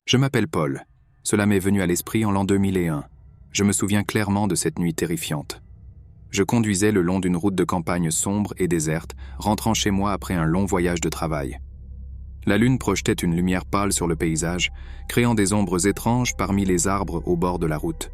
Je m'appelle Paul. Cela m'est venu à l'esprit en l'an 2001. Je me souviens clairement de cette nuit terrifiante. Je conduisais le long d'une route de campagne sombre et déserte, rentrant chez moi après un long voyage de travail. La lune projetait une lumière pâle sur le paysage, créant des ombres étranges parmi les arbres au bord de la route.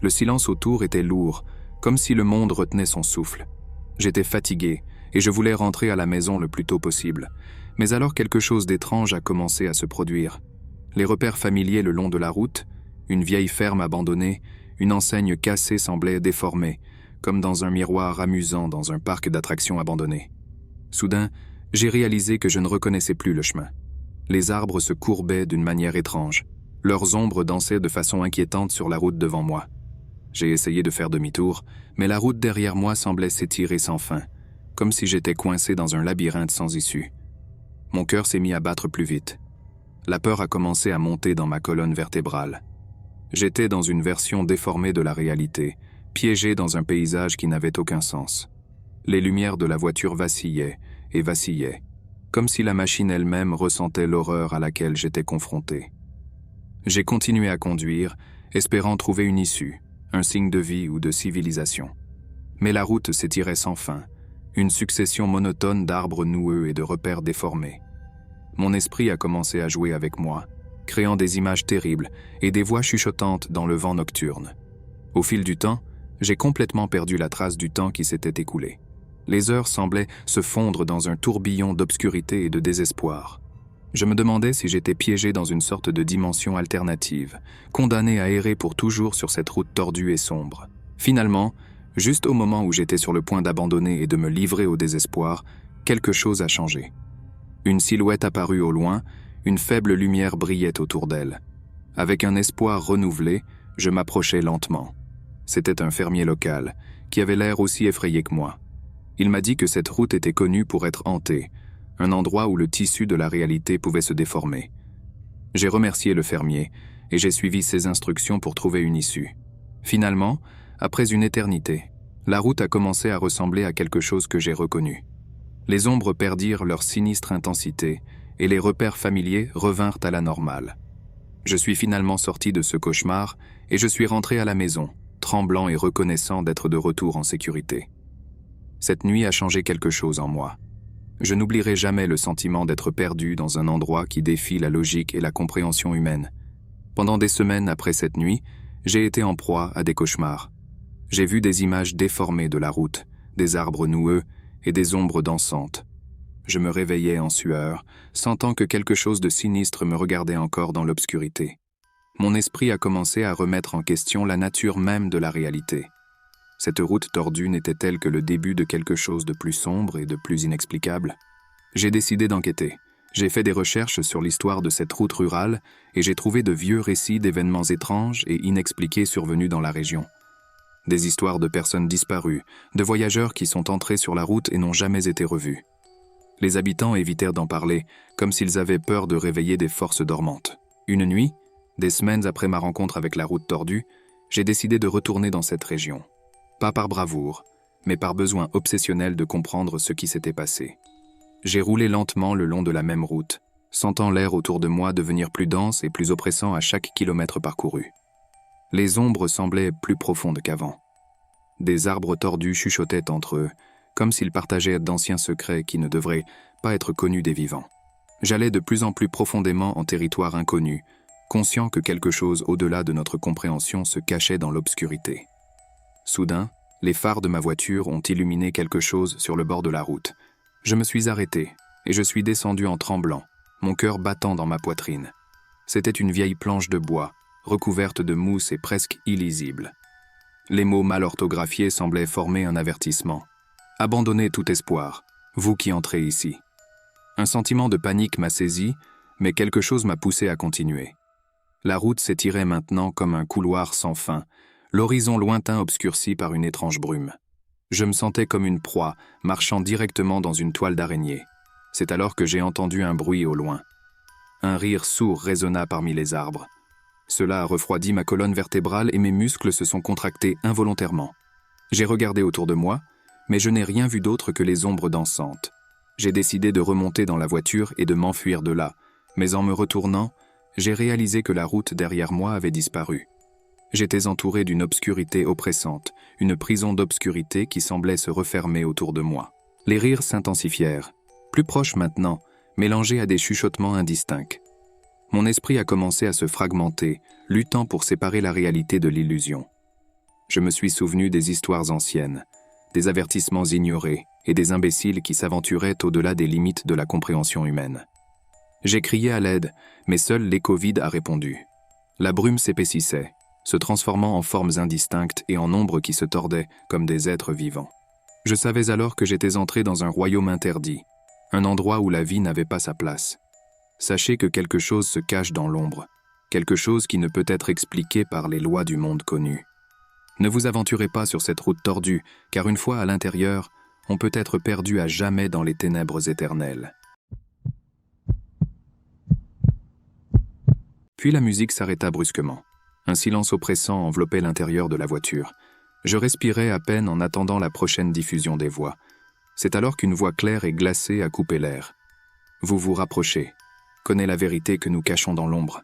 Le silence autour était lourd, comme si le monde retenait son souffle. J'étais fatigué et je voulais rentrer à la maison le plus tôt possible. Mais alors quelque chose d'étrange a commencé à se produire. Les repères familiers le long de la route, une vieille ferme abandonnée, une enseigne cassée semblait déformée, comme dans un miroir amusant dans un parc d'attractions abandonné. Soudain, j'ai réalisé que je ne reconnaissais plus le chemin. Les arbres se courbaient d'une manière étrange. Leurs ombres dansaient de façon inquiétante sur la route devant moi. J'ai essayé de faire demi-tour, mais la route derrière moi semblait s'étirer sans fin, comme si j'étais coincé dans un labyrinthe sans issue. Mon cœur s'est mis à battre plus vite. La peur a commencé à monter dans ma colonne vertébrale. J'étais dans une version déformée de la réalité, piégé dans un paysage qui n'avait aucun sens. Les lumières de la voiture vacillaient et vacillait, comme si la machine elle-même ressentait l'horreur à laquelle j'étais confronté. J'ai continué à conduire, espérant trouver une issue, un signe de vie ou de civilisation. Mais la route s'étirait sans fin, une succession monotone d'arbres noueux et de repères déformés. Mon esprit a commencé à jouer avec moi, créant des images terribles et des voix chuchotantes dans le vent nocturne. Au fil du temps, j'ai complètement perdu la trace du temps qui s'était écoulé. Les heures semblaient se fondre dans un tourbillon d'obscurité et de désespoir. Je me demandais si j'étais piégé dans une sorte de dimension alternative, condamné à errer pour toujours sur cette route tordue et sombre. Finalement, juste au moment où j'étais sur le point d'abandonner et de me livrer au désespoir, quelque chose a changé. Une silhouette apparut au loin, une faible lumière brillait autour d'elle. Avec un espoir renouvelé, je m'approchai lentement. C'était un fermier local, qui avait l'air aussi effrayé que moi. Il m'a dit que cette route était connue pour être hantée, un endroit où le tissu de la réalité pouvait se déformer. J'ai remercié le fermier, et j'ai suivi ses instructions pour trouver une issue. Finalement, après une éternité, la route a commencé à ressembler à quelque chose que j'ai reconnu. Les ombres perdirent leur sinistre intensité, et les repères familiers revinrent à la normale. Je suis finalement sorti de ce cauchemar, et je suis rentré à la maison, tremblant et reconnaissant d'être de retour en sécurité. Cette nuit a changé quelque chose en moi. Je n'oublierai jamais le sentiment d'être perdu dans un endroit qui défie la logique et la compréhension humaine. Pendant des semaines après cette nuit, j'ai été en proie à des cauchemars. J'ai vu des images déformées de la route, des arbres noueux et des ombres dansantes. Je me réveillais en sueur, sentant que quelque chose de sinistre me regardait encore dans l'obscurité. Mon esprit a commencé à remettre en question la nature même de la réalité. Cette route tordue n'était-elle que le début de quelque chose de plus sombre et de plus inexplicable? J'ai décidé d'enquêter. J'ai fait des recherches sur l'histoire de cette route rurale et j'ai trouvé de vieux récits d'événements étranges et inexpliqués survenus dans la région. Des histoires de personnes disparues, de voyageurs qui sont entrés sur la route et n'ont jamais été revus. Les habitants évitèrent d'en parler, comme s'ils avaient peur de réveiller des forces dormantes. Une nuit, des semaines après ma rencontre avec la route tordue, j'ai décidé de retourner dans cette région. Pas par bravoure, mais par besoin obsessionnel de comprendre ce qui s'était passé. J'ai roulé lentement le long de la même route, sentant l'air autour de moi devenir plus dense et plus oppressant à chaque kilomètre parcouru. Les ombres semblaient plus profondes qu'avant. Des arbres tordus chuchotaient entre eux, comme s'ils partageaient d'anciens secrets qui ne devraient pas être connus des vivants. J'allais de plus en plus profondément en territoire inconnu, conscient que quelque chose au-delà de notre compréhension se cachait dans l'obscurité. Soudain, les phares de ma voiture ont illuminé quelque chose sur le bord de la route. Je me suis arrêté et je suis descendu en tremblant, mon cœur battant dans ma poitrine. C'était une vieille planche de bois, recouverte de mousse et presque illisible. Les mots mal orthographiés semblaient former un avertissement. « Abandonnez tout espoir, vous qui entrez ici. » Un sentiment de panique m'a saisi, mais quelque chose m'a poussé à continuer. La route s'étirait maintenant comme un couloir sans fin, l'horizon lointain obscurci par une étrange brume. Je me sentais comme une proie, marchant directement dans une toile d'araignée. C'est alors que j'ai entendu un bruit au loin. Un rire sourd résonna parmi les arbres. Cela a refroidi ma colonne vertébrale et mes muscles se sont contractés involontairement. J'ai regardé autour de moi, mais je n'ai rien vu d'autre que les ombres dansantes. J'ai décidé de remonter dans la voiture et de m'enfuir de là, mais en me retournant, j'ai réalisé que la route derrière moi avait disparu. J'étais entouré d'une obscurité oppressante, une prison d'obscurité qui semblait se refermer autour de moi. Les rires s'intensifièrent, plus proches maintenant, mélangés à des chuchotements indistincts. Mon esprit a commencé à se fragmenter, luttant pour séparer la réalité de l'illusion. Je me suis souvenu des histoires anciennes, des avertissements ignorés et des imbéciles qui s'aventuraient au-delà des limites de la compréhension humaine. J'ai crié à l'aide, mais seul l'écho vide a répondu. La brume s'épaississait, se transformant en formes indistinctes et en ombres qui se tordaient comme des êtres vivants. Je savais alors que j'étais entré dans un royaume interdit, un endroit où la vie n'avait pas sa place. Sachez que quelque chose se cache dans l'ombre, quelque chose qui ne peut être expliqué par les lois du monde connu. Ne vous aventurez pas sur cette route tordue, car une fois à l'intérieur, on peut être perdu à jamais dans les ténèbres éternelles. Puis la musique s'arrêta brusquement. Un silence oppressant enveloppait l'intérieur de la voiture. Je respirais à peine en attendant la prochaine diffusion des voix. C'est alors qu'une voix claire et glacée a coupé l'air. Vous vous rapprochez. Connais la vérité que nous cachons dans l'ombre.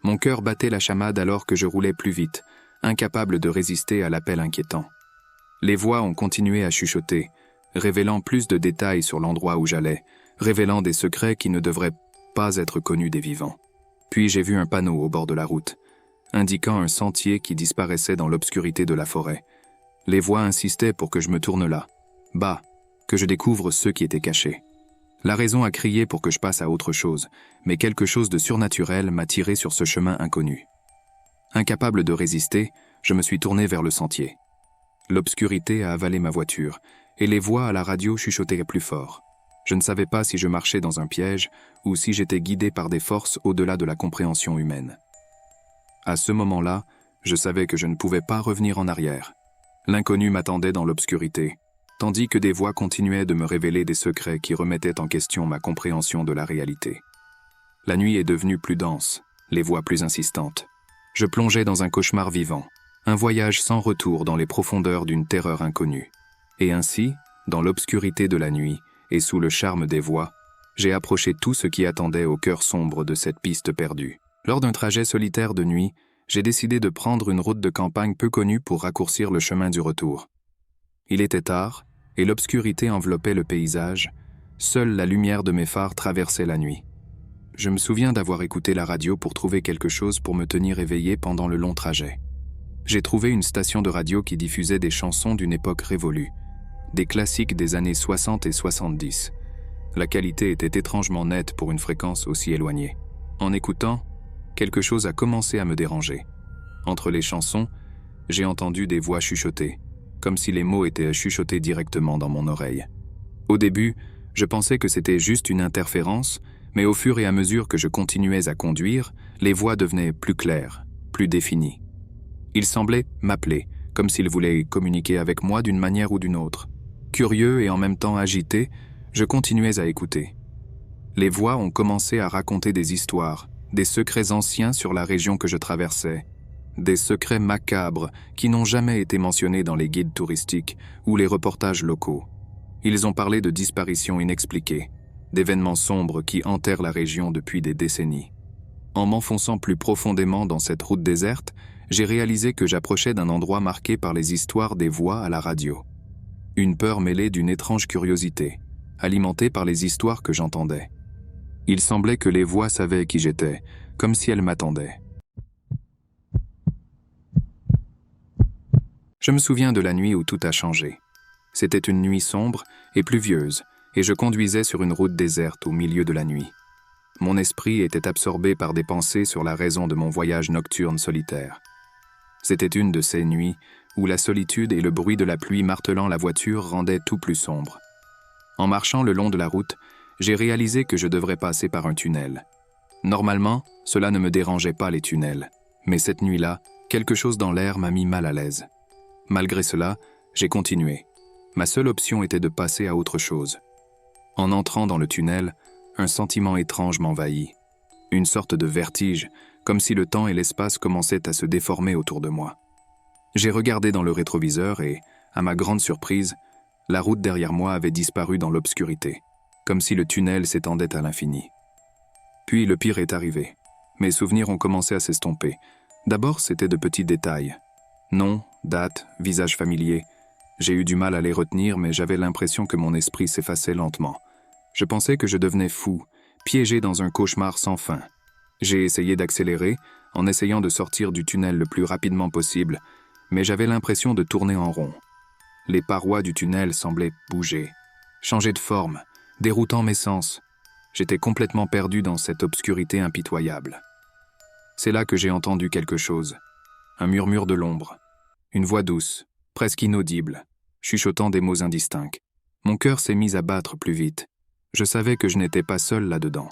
Mon cœur battait la chamade alors que je roulais plus vite, incapable de résister à l'appel inquiétant. Les voix ont continué à chuchoter, révélant plus de détails sur l'endroit où j'allais, révélant des secrets qui ne devraient pas être connus des vivants. Puis j'ai vu un panneau au bord de la route, indiquant un sentier qui disparaissait dans l'obscurité de la forêt. Les voix insistaient pour que je me tourne là, bas, que je découvre ceux qui étaient cachés. La raison a crié pour que je passe à autre chose, mais quelque chose de surnaturel m'a tiré sur ce chemin inconnu. Incapable de résister, je me suis tourné vers le sentier. L'obscurité a avalé ma voiture, et les voix à la radio chuchotaient plus fort. Je ne savais pas si je marchais dans un piège ou si j'étais guidé par des forces au-delà de la compréhension humaine. À ce moment-là, je savais que je ne pouvais pas revenir en arrière. L'inconnu m'attendait dans l'obscurité, tandis que des voix continuaient de me révéler des secrets qui remettaient en question ma compréhension de la réalité. La nuit est devenue plus dense, les voix plus insistantes. Je plongeais dans un cauchemar vivant, un voyage sans retour dans les profondeurs d'une terreur inconnue. Et ainsi, dans l'obscurité de la nuit, et sous le charme des voix, j'ai approché tout ce qui attendait au cœur sombre de cette piste perdue. Lors d'un trajet solitaire de nuit, j'ai décidé de prendre une route de campagne peu connue pour raccourcir le chemin du retour. Il était tard, et l'obscurité enveloppait le paysage, seule la lumière de mes phares traversait la nuit. Je me souviens d'avoir écouté la radio pour trouver quelque chose pour me tenir éveillé pendant le long trajet. J'ai trouvé une station de radio qui diffusait des chansons d'une époque révolue, des classiques des années 60 et 70. La qualité était étrangement nette pour une fréquence aussi éloignée. En écoutant, quelque chose a commencé à me déranger. Entre les chansons, j'ai entendu des voix chuchoter, comme si les mots étaient chuchotés directement dans mon oreille. Au début, je pensais que c'était juste une interférence, mais au fur et à mesure que je continuais à conduire, les voix devenaient plus claires, plus définies. Ils semblaient m'appeler, comme s'ils voulaient communiquer avec moi d'une manière ou d'une autre. Curieux et en même temps agité, je continuais à écouter. Les voix ont commencé à raconter des histoires, des secrets anciens sur la région que je traversais, des secrets macabres qui n'ont jamais été mentionnés dans les guides touristiques ou les reportages locaux. Ils ont parlé de disparitions inexpliquées, d'événements sombres qui hantèrent la région depuis des décennies. En m'enfonçant plus profondément dans cette route déserte, j'ai réalisé que j'approchais d'un endroit marqué par les histoires des voix à la radio. Une peur mêlée d'une étrange curiosité, alimentée par les histoires que j'entendais. Il semblait que les voix savaient qui j'étais, comme si elles m'attendaient. Je me souviens de la nuit où tout a changé. C'était une nuit sombre et pluvieuse, et je conduisais sur une route déserte au milieu de la nuit. Mon esprit était absorbé par des pensées sur la raison de mon voyage nocturne solitaire. C'était une de ces nuits où la solitude et le bruit de la pluie martelant la voiture rendaient tout plus sombre. En marchant le long de la route, j'ai réalisé que je devrais passer par un tunnel. Normalement, cela ne me dérangeait pas les tunnels, mais cette nuit-là, quelque chose dans l'air m'a mis mal à l'aise. Malgré cela, j'ai continué. Ma seule option était de passer à autre chose. En entrant dans le tunnel, un sentiment étrange m'envahit. Une sorte de vertige, comme si le temps et l'espace commençaient à se déformer autour de moi. J'ai regardé dans le rétroviseur et, à ma grande surprise, la route derrière moi avait disparu dans l'obscurité, comme si le tunnel s'étendait à l'infini. Puis le pire est arrivé. Mes souvenirs ont commencé à s'estomper. D'abord, c'était de petits détails. Nom, date, visage familier. J'ai eu du mal à les retenir, mais j'avais l'impression que mon esprit s'effaçait lentement. Je pensais que je devenais fou, piégé dans un cauchemar sans fin. J'ai essayé d'accélérer, en essayant de sortir du tunnel le plus rapidement possible, mais j'avais l'impression de tourner en rond. Les parois du tunnel semblaient bouger, changer de forme, déroutant mes sens. J'étais complètement perdu dans cette obscurité impitoyable. C'est là que j'ai entendu quelque chose. Un murmure de l'ombre. Une voix douce, presque inaudible, chuchotant des mots indistincts. Mon cœur s'est mis à battre plus vite. Je savais que je n'étais pas seul là-dedans.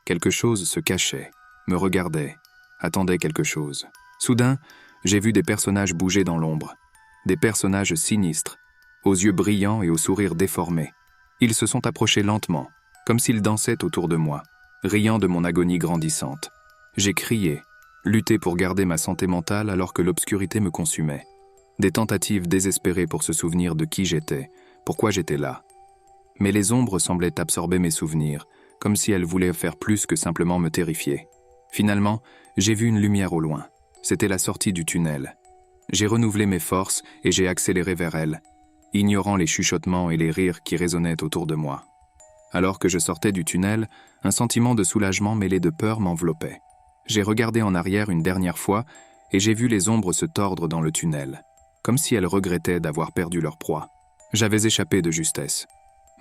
Quelque chose se cachait, me regardait, attendait quelque chose. Soudain, j'ai vu des personnages bouger dans l'ombre. Des personnages sinistres, aux yeux brillants et au sourire déformé. Ils se sont approchés lentement, comme s'ils dansaient autour de moi, riant de mon agonie grandissante. J'ai crié, lutté pour garder ma santé mentale alors que l'obscurité me consumait. Des tentatives désespérées pour se souvenir de qui j'étais, pourquoi j'étais là. Mais les ombres semblaient absorber mes souvenirs, comme si elles voulaient faire plus que simplement me terrifier. Finalement, j'ai vu une lumière au loin. C'était la sortie du tunnel. J'ai renouvelé mes forces et j'ai accéléré vers elle, ignorant les chuchotements et les rires qui résonnaient autour de moi. Alors que je sortais du tunnel, un sentiment de soulagement mêlé de peur m'enveloppait. J'ai regardé en arrière une dernière fois et j'ai vu les ombres se tordre dans le tunnel, comme si elles regrettaient d'avoir perdu leur proie. J'avais échappé de justesse.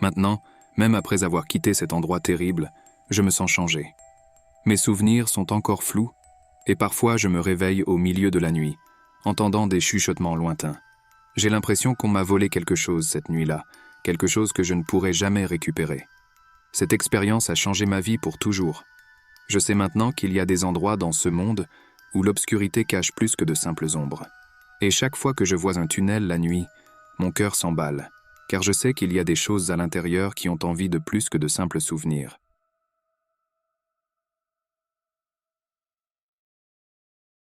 Maintenant, même après avoir quitté cet endroit terrible, je me sens changé. Mes souvenirs sont encore flous et parfois je me réveille au milieu de la nuit, entendant des chuchotements lointains. J'ai l'impression qu'on m'a volé quelque chose cette nuit-là, quelque chose que je ne pourrai jamais récupérer. Cette expérience a changé ma vie pour toujours. Je sais maintenant qu'il y a des endroits dans ce monde où l'obscurité cache plus que de simples ombres. Et chaque fois que je vois un tunnel la nuit, mon cœur s'emballe, car je sais qu'il y a des choses à l'intérieur qui ont envie de plus que de simples souvenirs.